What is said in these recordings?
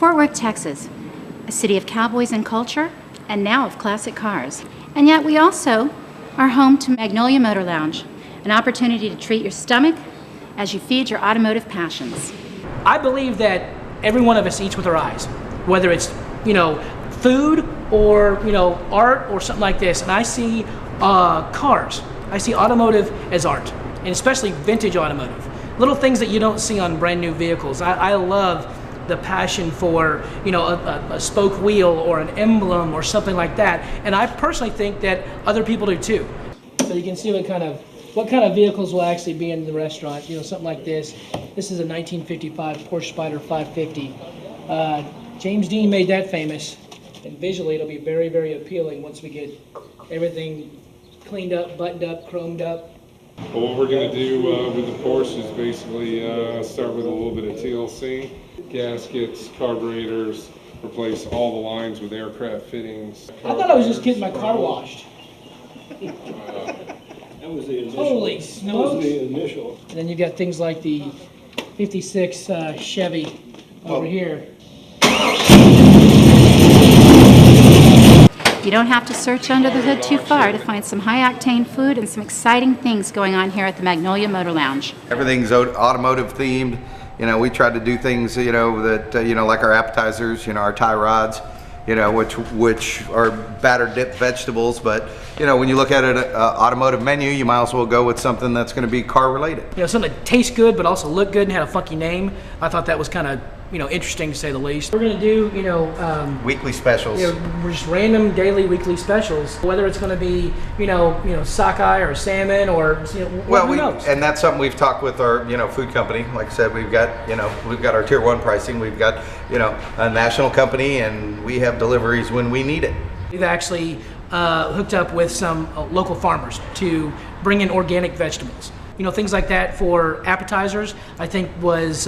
Fort Worth, Texas, a city of cowboys and culture, and now of classic cars. And yet we also are home to Magnolia Motor Lounge, an opportunity to treat your stomach as you feed your automotive passions. I believe that every one of us eats with our eyes, whether it's, food or, art or something like this. And I see cars. I see automotive as art, and especially vintage automotive. Little things that you don't see on brand new vehicles. I love the passion for, a spoke wheel or an emblem or something like that. And I personally think that other people do too. So you can see what kind of vehicles will actually be in the restaurant. Something like this. This is a 1955 Porsche Spyder 550. James Dean made that famous. And visually it'll be very, very appealing once we get everything cleaned up, buttoned up, chromed up. Well, what we're going to do with the Porsche is basically start with a little bit of TLC, gaskets, carburetors, replace all the lines with aircraft fittings. I thought I was just getting my car washed. That was the initial. Holy That smokes. was the initial. And then you've got things like the 56 Chevy over here. You don't have to search under the hood too far to find some high-octane food and some exciting things going on here at the Magnolia Motor Lounge. Everything's automotive themed. We tried to do things, that, like our appetizers, our tie rods, which are batter dipped vegetables. But, when you look at an automotive menu, you might as well go with something that's going to be car related. Something that tastes good but also look good and had a funky name. I thought that was kind of, interesting to say the least. We're going to do, Weekly specials. Just random daily, weekly specials. Whether it's going to be, sockeye or salmon or, who knows? And that's something we've talked with our, food company. Like I said, we've got our tier 1 pricing. We've got, a national company, and we have deliveries when we need it. We've actually hooked up with some local farmers to bring in organic vegetables. Things like that for appetizers, I think was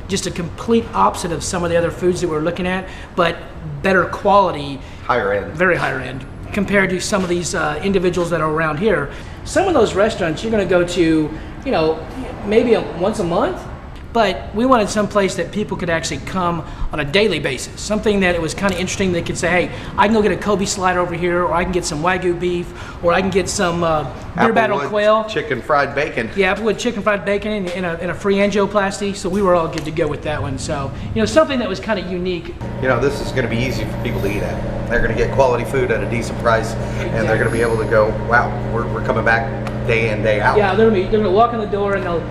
just a complete opposite of some of the other foods that we're looking at, but better quality. Higher end. Very higher end compared to some of these individuals that are around here. Some of those restaurants you're going to go to, maybe once a month. But we wanted some place that people could actually come on a daily basis. Something that it was kind of interesting. They could say, hey, I can go get a Kobe slider over here, or I can get some Wagyu beef, or I can get some beer battle quail. Chicken fried bacon. Yeah, Applewood chicken fried bacon in a free angioplasty. So we were all good to go with that one. So, something that was kind of unique. This is going to be easy for people to eat at. They're going to get quality food at a decent price, and they're going to be able to go, wow, we're coming back day in, day out. Yeah, they're going to walk in the door and they'll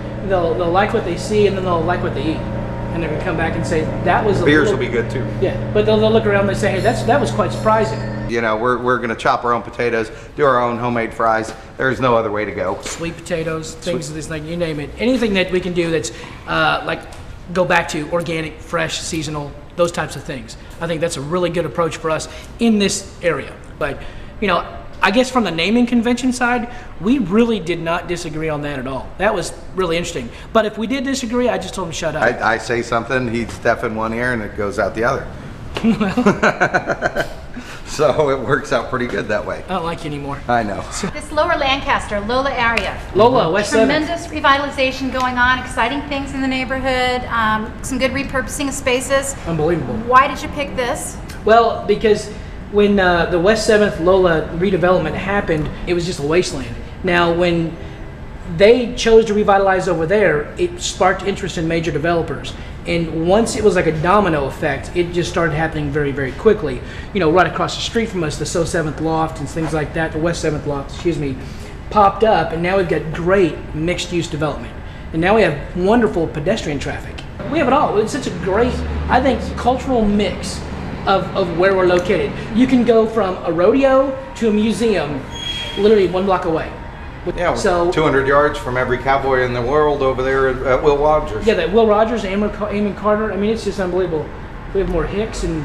like what they see, and then they'll like what they eat, and they're gonna come back and say that was. Beers will be good too. Yeah, but they'll look around and they say, hey, that was quite surprising. We're gonna chop our own potatoes, do our own homemade fries. There's no other way to go. Sweet potatoes, things of this, like you name it, anything that we can do that's like go back to organic, fresh, seasonal, those types of things. I think that's a really good approach for us in this area. But I guess from the naming convention side, we really did not disagree on that at all. That was really interesting. But if we did disagree, I just told him to shut up. I say something, he's deaf in one ear, and it goes out the other. So it works out pretty good that way. I don't like you anymore. I know. This lower Lancaster, Lola area. Lola, West 7th. Tremendous revitalization going on, exciting things in the neighborhood, some good repurposing of spaces. Unbelievable. Why did you pick this? Well, because when the West 7th Lola redevelopment happened, it was just a wasteland. Now, when they chose to revitalize over there, it sparked interest in major developers. And once it was like a domino effect, it just started happening very, very quickly. Right across the street from us, the So 7th Loft and things like that, the West 7th Loft, popped up, and now we've got great mixed-use development. And now we have wonderful pedestrian traffic. We have it all. It's such a great, I think, cultural mix of where we're located. You can go from a rodeo to a museum literally 1 block away. Yeah, so 200 yards from every cowboy in the world over there at Will Rogers. Yeah, that Will Rogers, Amon Carter. I mean, it's just unbelievable. We have more hicks and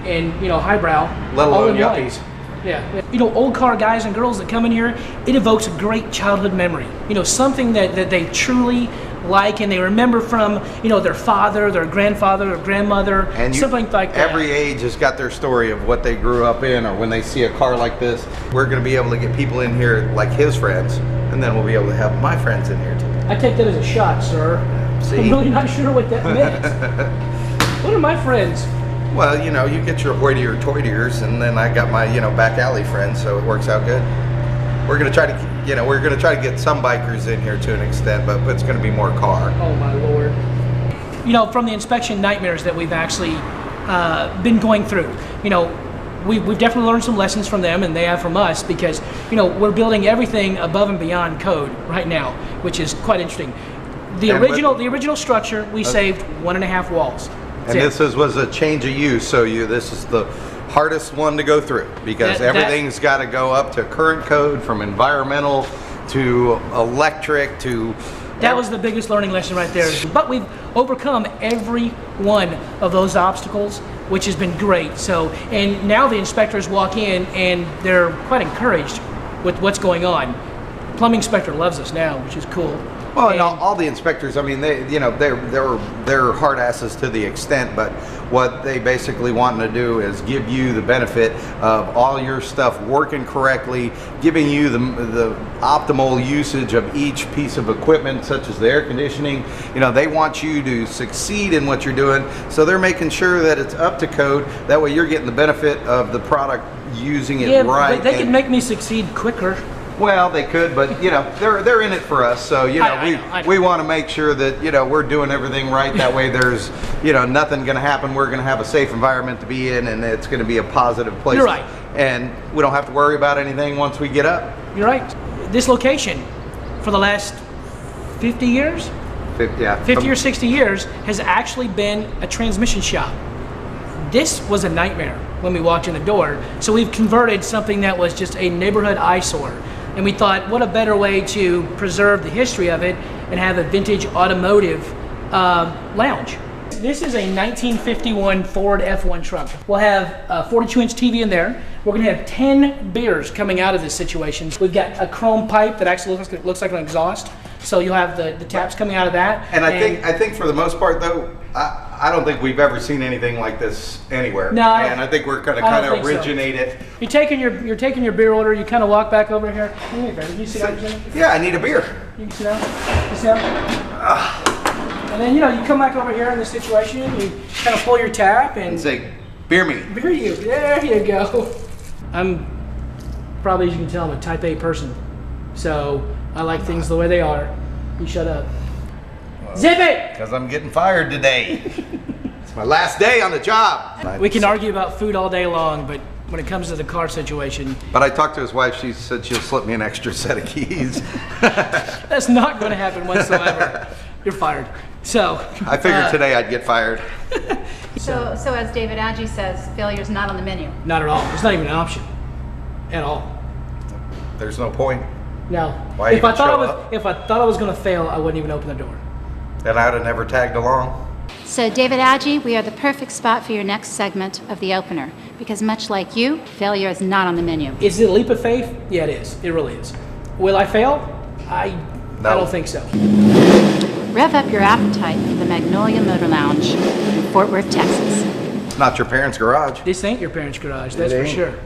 highbrow. Let alone yuppies. Yeah. Old car guys and girls that come in here, it evokes a great childhood memory. Something that they truly like and they remember from, their father, their grandfather, or grandmother, and something like that. Every age has got their story of what they grew up in, or when they see a car like this. We're going to be able to get people in here like his friends, and then we'll be able to have my friends in here too. I take that as a shot, sir. See? I'm really not sure what that meant. What are my friends. Well, you know, you get your hoitier-toitiers, and then I got my, you know, back alley friends, so it works out good. We're gonna try to, you know, we're gonna try to get some bikers in here to an extent, but it's gonna be more car. Oh my Lord. You know, from the inspection nightmares that we've actually been going through, you know, we've definitely learned some lessons from them, and they have from us, because, you know, we're building everything above and beyond code right now, which is quite interesting. The original structure, we saved 1.5 walls. And this was a change of use, so this is the hardest one to go through, because everything's got to go up to current code, from environmental to electric to... That was the biggest learning lesson right there. But we've overcome every one of those obstacles, which has been great. So, and now the inspectors walk in and they're quite encouraged with what's going on. Plumbing inspector loves us now, which is cool. Well, and all the inspectors, I mean, they're hard asses to the extent, but what they basically want to do is give you the benefit of all your stuff working correctly, giving you the optimal usage of each piece of equipment, such as the air conditioning. You know, they want you to succeed in what you're doing, so they're making sure that it's up to code. That way you're getting the benefit of the product, using it right. They can make me succeed quicker. Well, they could, but you know, they're in it for us, so you know, we want to make sure that, you know, we're doing everything right. That way there's, you know, nothing going to happen. We're going to have a safe environment to be in, and it's going to be a positive place. You're right. And we don't have to worry about anything once we get up. You're right. This location, for the last 50 years, 50 or 60 years, has actually been a transmission shop. This was a nightmare when we walked in the door, so we've converted something that was just a neighborhood eyesore. And we thought, what a better way to preserve the history of it and have a vintage automotive lounge. This is a 1951 Ford F1 truck. We'll have a 42-inch TV in there. We're gonna have 10 beers coming out of this situation. We've got a chrome pipe that actually looks like an exhaust. So you'll have the taps coming out of that. And I think for the most part though, I don't think we've ever seen anything like this anywhere. No, and I think we're gonna kind of originate it. You're taking your beer order. You kind of walk back over here. Can you sit down? Yeah, I need a beer. You can sit down. Sit down. And then, you know, you come back over here in this situation. You kind of pull your tap and say, "Beer me." Beer you. There you go. I'm probably, as you can tell, I'm a Type A person, so I like things the way they are. You shut up. Zip it! Because I'm getting fired today. It's my last day on the job. We can argue about food all day long, but when it comes to the car situation... But I talked to his wife. She said she'll slip me an extra set of keys. That's not going to happen whatsoever. You're fired. So... I figured today I'd get fired. So as David Agee says, failure's not on the menu. Not at all. It's not even an option. At all. There's no point. No. Why if I thought I was going to fail, I wouldn't even open the door. Then I'd have never tagged along. So David Agee, we are the perfect spot for your next segment of the opener, because much like you, failure is not on the menu. Is it a leap of faith? Yeah, it is. It really is. Will I fail? I don't think so. Rev up your appetite for the Magnolia Motor Lounge in Fort Worth, Texas. It's not your parents' garage. This ain't your parents' garage, that's for sure.